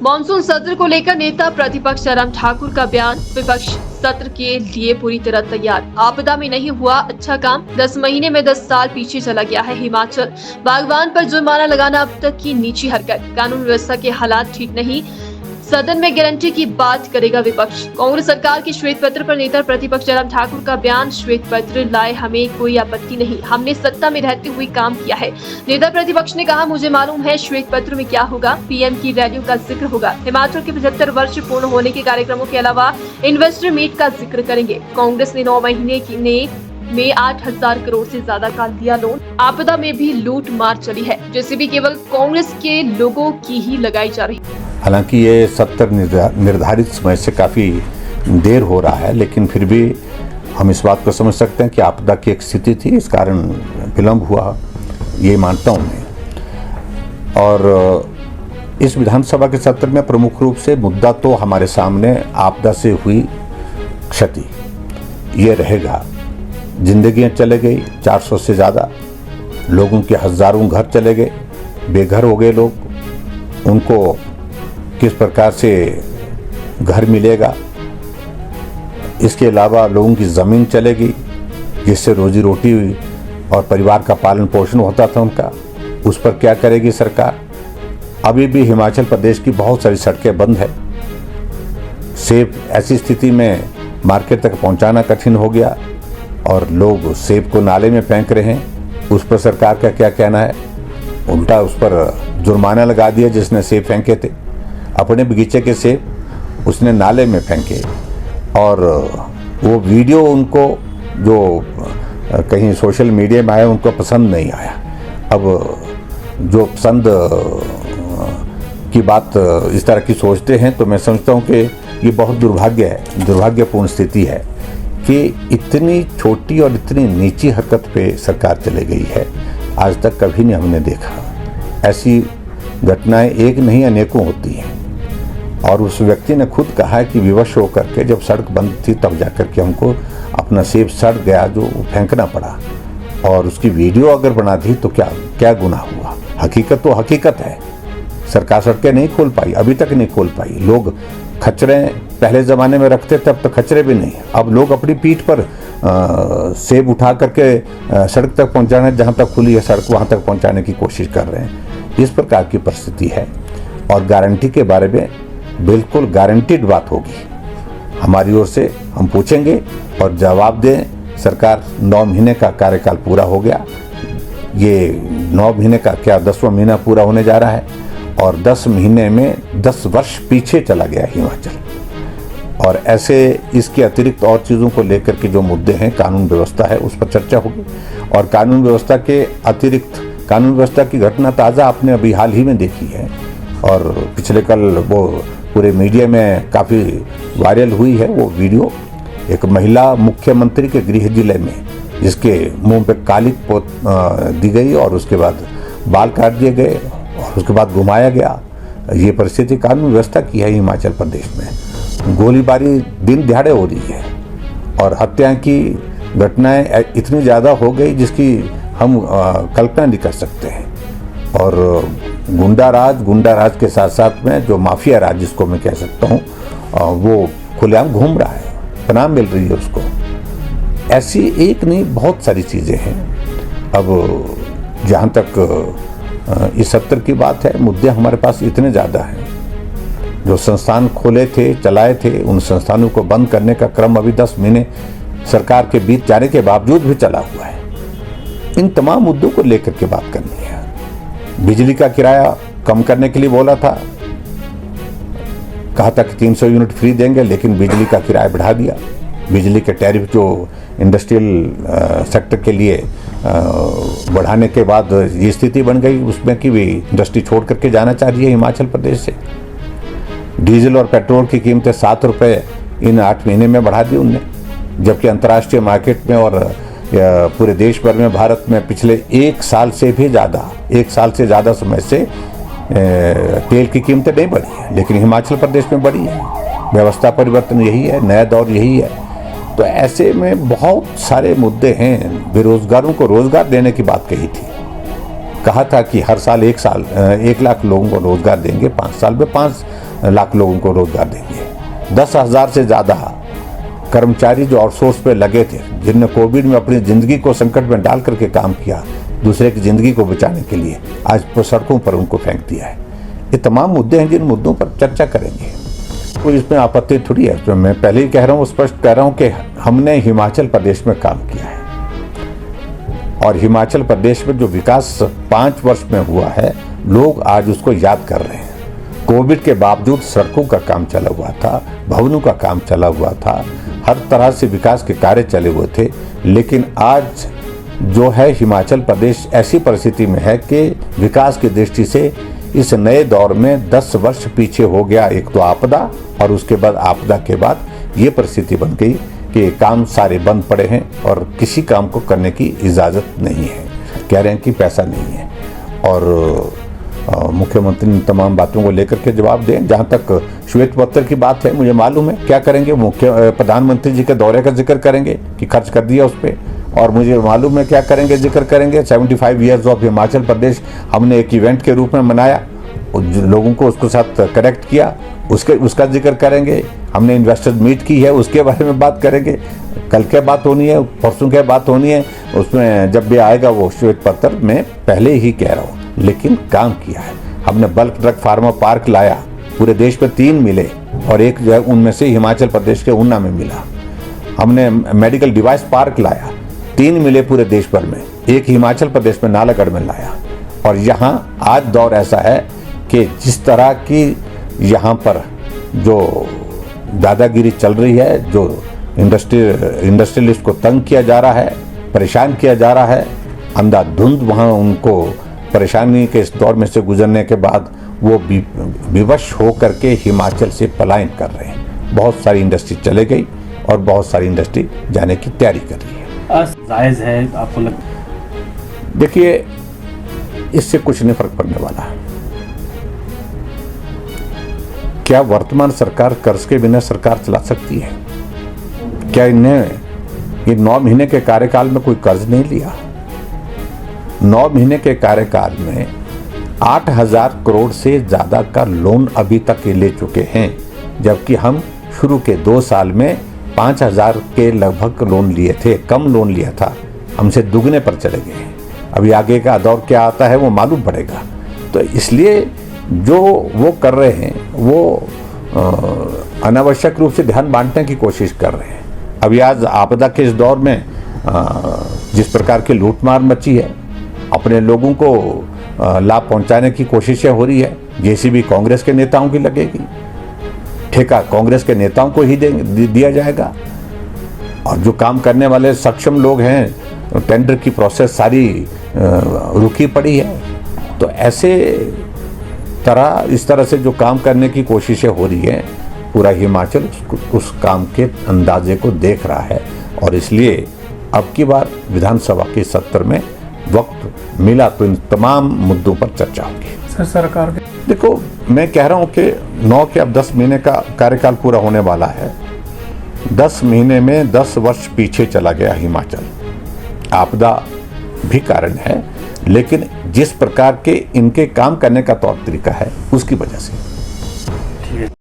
Monsoon सत्र को लेकर नेता प्रतिपक्ष जयराम ठाकुर का बयान। विपक्ष सत्र के लिए पूरी तरह तैयार। आपदा में नहीं हुआ अच्छा काम, 10 महीने में 10 साल पीछे चला गया है हिमाचल। बागवान पर जुर्माना लगाना अब तक की नीची हरकत। कानून व्यवस्था के हालात ठीक नहीं, सदन में गारंटी की बात करेगा विपक्ष। कांग्रेस सरकार के श्वेत पत्र पर नेता प्रतिपक्ष जयराम ठाकुर का बयान। श्वेत पत्र लाए हमें कोई आपत्ति नहीं, हमने सत्ता में रहते हुए काम किया है। नेता प्रतिपक्ष ने कहा, मुझे मालूम है श्वेत पत्र में क्या होगा। पीएम की रैलियों का जिक्र होगा। हिमाचल के 75 वर्ष पूर्ण होने के कार्यक्रमों के अलावा इन्वेस्टर मीट का जिक्र करेंगे। कांग्रेस ने 9 महीने में 8,000 करोड़ से ज्यादा का दिया लोन। आपदा में भी लूट मार चली है, जैसे भी केवल कांग्रेस के लोगों की ही लगाई जा रही। हालांकि ये सत्र निर्धारित समय से काफ़ी देर हो रहा है, लेकिन फिर भी हम इस बात को समझ सकते हैं कि आपदा की एक स्थिति थी, इस कारण विलंब हुआ, ये मानता हूँ मैं। और इस विधानसभा के सत्र में प्रमुख रूप से मुद्दा तो हमारे सामने आपदा से हुई क्षति ये रहेगा। जिंदगियाँ चले गई, 400 से ज़्यादा लोगों के हज़ारों घर चले गए, बेघर हो गए लोग, उनको किस प्रकार से घर मिलेगा। इसके अलावा लोगों की ज़मीन चलेगी, जिससे रोजी रोटी और परिवार का पालन पोषण होता था उनका, उस पर क्या करेगी सरकार। अभी भी हिमाचल प्रदेश की बहुत सारी सड़कें बंद है। सेब ऐसी स्थिति में मार्केट तक पहुंचाना कठिन हो गया और लोग सेब को नाले में फेंक रहे हैं। उस पर सरकार का क्या कहना है। उल्टा उस पर जुर्माना लगा दिया जिसने सेब फेंके थे। अपने बगीचे के सेब उसने नाले में फेंके और वो वीडियो उनको जो कहीं सोशल मीडिया में आया उनको पसंद नहीं आया। अब जो पसंद की बात इस तरह की सोचते हैं तो मैं समझता हूँ कि ये बहुत दुर्भाग्यपूर्ण स्थिति है कि इतनी छोटी और इतनी नीची हरकत पे सरकार चले गई है। आज तक कभी नहीं हमने देखा। ऐसी घटनाएं एक नहीं अनेकों होती हैं और उस व्यक्ति ने खुद कहा है कि विवश होकर के जब सड़क बंद थी तब जाकर के हमको अपना सेब सड़ गया जो फेंकना पड़ा, और उसकी वीडियो अगर बना दी तो क्या गुनाह हुआ। हकीकत तो हकीकत है। सरकार सड़कें नहीं खोल पाई, अभी तक नहीं खोल पाई। लोग खच्चरे पहले ज़माने में रखते तब तो खच्चरे भी नहीं, अब लोग अपनी पीठ पर सेब उठा करके सड़क तक पहुंचाने, जहां तक खुली है सड़क वहां तक पहुंचाने की कोशिश कर रहे हैं। इस प्रकार की परिस्थिति है और गारंटी के बारे में बिल्कुल गारंटीड बात होगी हमारी ओर से। हम पूछेंगे और जवाब दें। सरकार 9 महीने का कार्यकाल पूरा हो गया, ये 9 महीने का क्या 10वां महीना पूरा होने जा रहा है और 10 महीने में 10 वर्ष पीछे चला गया हिमाचल। और ऐसे इसके अतिरिक्त और चीज़ों को लेकर के जो मुद्दे हैं, कानून व्यवस्था है, उस पर चर्चा होगी। और कानून व्यवस्था के अतिरिक्त कानून व्यवस्था की घटना ताज़ा आपने अभी हाल ही में देखी है और पिछले कल वो पूरे मीडिया में काफ़ी वायरल हुई है वो वीडियो। एक महिला मुख्यमंत्री के गृह जिले में जिसके मुंह पे काली पोत दी गई और उसके बाद बाल काट दिए गए और उसके बाद घुमाया गया। ये परिस्थिति कानून व्यवस्था की है हिमाचल प्रदेश में। गोलीबारी दिन दिहाड़े हो रही है और हत्या की घटनाएं इतनी ज़्यादा हो गई जिसकी हम कल्पना नहीं कर सकते हैं। और गुंडा राज के साथ साथ में जो माफिया राज जिसको मैं कह सकता हूँ वो खुलेआम घूम रहा है, पनाह मिल रही है उसको। ऐसी एक नहीं बहुत सारी चीज़ें हैं। अब जहाँ तक इस सत्र की बात है, मुद्दे हमारे पास इतने ज़्यादा हैं। जो संस्थान खोले थे, चलाए थे, उन संस्थानों को बंद करने का क्रम अभी 10 महीने सरकार के बीत जाने के बावजूद भी चला हुआ है। इन तमाम मुद्दों को लेकर के बात करनी है। बिजली का किराया कम करने के लिए बोला था, कहा था कि 300 यूनिट फ्री देंगे, लेकिन बिजली का किराया बढ़ा दिया। बिजली के टैरिफ जो इंडस्ट्रियल सेक्टर के लिए बढ़ाने के बाद ये स्थिति बन गई उसमें कि वे इंडस्ट्री छोड़ करके जाना चाह रही है हिमाचल प्रदेश से। डीजल और पेट्रोल की कीमतें 7 रुपये इन 8 महीने में बढ़ा दी उनने, जबकि अंतर्राष्ट्रीय मार्केट में और पूरे देश भर में भारत में पिछले 1 साल से ज़्यादा समय से तेल की कीमतें नहीं बढ़ी है, लेकिन हिमाचल प्रदेश में बढ़ी है। व्यवस्था परिवर्तन यही है, नया दौर यही है। तो ऐसे में बहुत सारे मुद्दे हैं। बेरोजगारों को रोजगार देने की बात कही थी, कहा था कि हर साल 1 लाख लोगों को रोजगार देंगे, 5 साल में लाख लोगों को रोजगार देंगे। 10,000 से ज़्यादा कर्मचारी जो आउटसोर्स पे लगे थे, जिनने कोविड में अपनी ज़िंदगी को संकट में डाल करके काम किया दूसरे की ज़िंदगी को बचाने के लिए, आज सड़कों पर उनको फेंक दिया है। ये तमाम मुद्दे हैं जिन मुद्दों पर चर्चा करेंगे। कोई इसमें आपत्ति थोड़ी है। तो मैं पहले ही कह रहा हूँ, स्पष्ट कह रहा हूँ कि हमने हिमाचल प्रदेश में काम किया है और हिमाचल प्रदेश में जो विकास 5 वर्ष में हुआ है, लोग आज उसको याद कर रहे हैं। कोविड के बावजूद सड़कों का काम चला हुआ था, भवनों का काम चला हुआ था, हर तरह से विकास के कार्य चले हुए थे। लेकिन आज जो है हिमाचल प्रदेश ऐसी परिस्थिति में है कि विकास की दृष्टि से इस नए दौर में 10 वर्ष पीछे हो गया। एक तो आपदा और उसके बाद आपदा के बाद ये परिस्थिति बन गई कि काम सारे बंद पड़े हैं और किसी काम को करने की इजाज़त नहीं है। कह रहे हैं कि पैसा नहीं है और मुख्यमंत्री ने तमाम बातों को लेकर के जवाब दें। जहाँ तक श्वेत पत्र की बात है, मुझे मालूम है क्या करेंगे। प्रधानमंत्री जी के दौरे का जिक्र करेंगे कि खर्च कर दिया उस पर, और मुझे मालूम है क्या करेंगे, जिक्र करेंगे 75 ईयर्स ऑफ हिमाचल प्रदेश हमने एक इवेंट के रूप में मनाया, लोगों को उसके साथ कनेक्ट किया, उसका जिक्र करेंगे। हमने इन्वेस्टर्स मीट की है, उसके बारे में बात करेंगे। कल क्या बात होनी है, परसों क्या बात होनी है, उसमें जब भी आएगा वो श्वेत पत्र में पहले ही कह रहा हूँ। लेकिन काम किया है हमने। बल्क ड्रग फार्मा पार्क लाया, पूरे देश में 3 मिले और एक जो है उनमें से हिमाचल प्रदेश के ऊना में मिला। हमने मेडिकल डिवाइस पार्क लाया, 3 मिले पूरे देश भर में, एक हिमाचल प्रदेश में नालागढ़ में लाया। और यहाँ आज दौर ऐसा है कि जिस तरह की यहाँ पर जो दादागिरी चल रही है, जो इंडस्ट्रियलिस्ट को तंग किया जा रहा है, परेशान किया जा रहा है, अंधाधुंध वहाँ उनको परेशानी के इस दौर में से गुजरने के बाद वो विवश होकर के हिमाचल से पलायन कर रहे हैं। बहुत सारी इंडस्ट्री चले गई और बहुत सारी इंडस्ट्री जाने की तैयारी कर रही है। जायज़ है आपको देखिए, इससे कुछ नहीं फर्क पड़ने वाला। क्या वर्तमान सरकार कर्ज के बिना सरकार चला सकती है? क्या इन्हें ये 9 महीने के कार्यकाल में कोई कर्ज नहीं लिया? 9 महीने के कार्यकाल में 8,000 करोड़ से ज़्यादा का लोन अभी तक ये ले चुके हैं, जबकि हम शुरू के 2 साल में 5,000 के लगभग लोन लिए थे, कम लोन लिया था, हमसे दुगने पर चले गए। अभी आगे का दौर क्या आता है वो मालूम पड़ेगा। तो इसलिए जो वो कर रहे हैं वो अनावश्यक रूप से ध्यान बांटने की कोशिश कर रहे हैं। अभी आज आपदा के इस दौर में जिस प्रकार की लूटमार मची है, अपने लोगों को लाभ पहुंचाने की कोशिशें हो रही है। जेसीबी कांग्रेस के नेताओं की लगेगी, ठेका कांग्रेस के नेताओं को ही दिया जाएगा, और जो काम करने वाले सक्षम लोग हैं, टेंडर की प्रोसेस सारी रुकी पड़ी है। तो ऐसे इस तरह से जो काम करने की कोशिशें हो रही हैं, पूरा हिमाचल उस काम के अंदाजे को देख रहा है। और इसलिए अब की बार विधानसभा के सत्र में वक्त मिला तो इन तमाम मुद्दों पर चर्चा होगी। सरकार के देखो, मैं कह रहा हूं कि 9 के अब 10 महीने का कार्यकाल पूरा होने वाला है। 10 महीने में 10 वर्ष पीछे चला गया हिमाचल। आपदा भी कारण है, लेकिन जिस प्रकार के इनके काम करने का तौर तरीका है उसकी वजह से। ठीक है।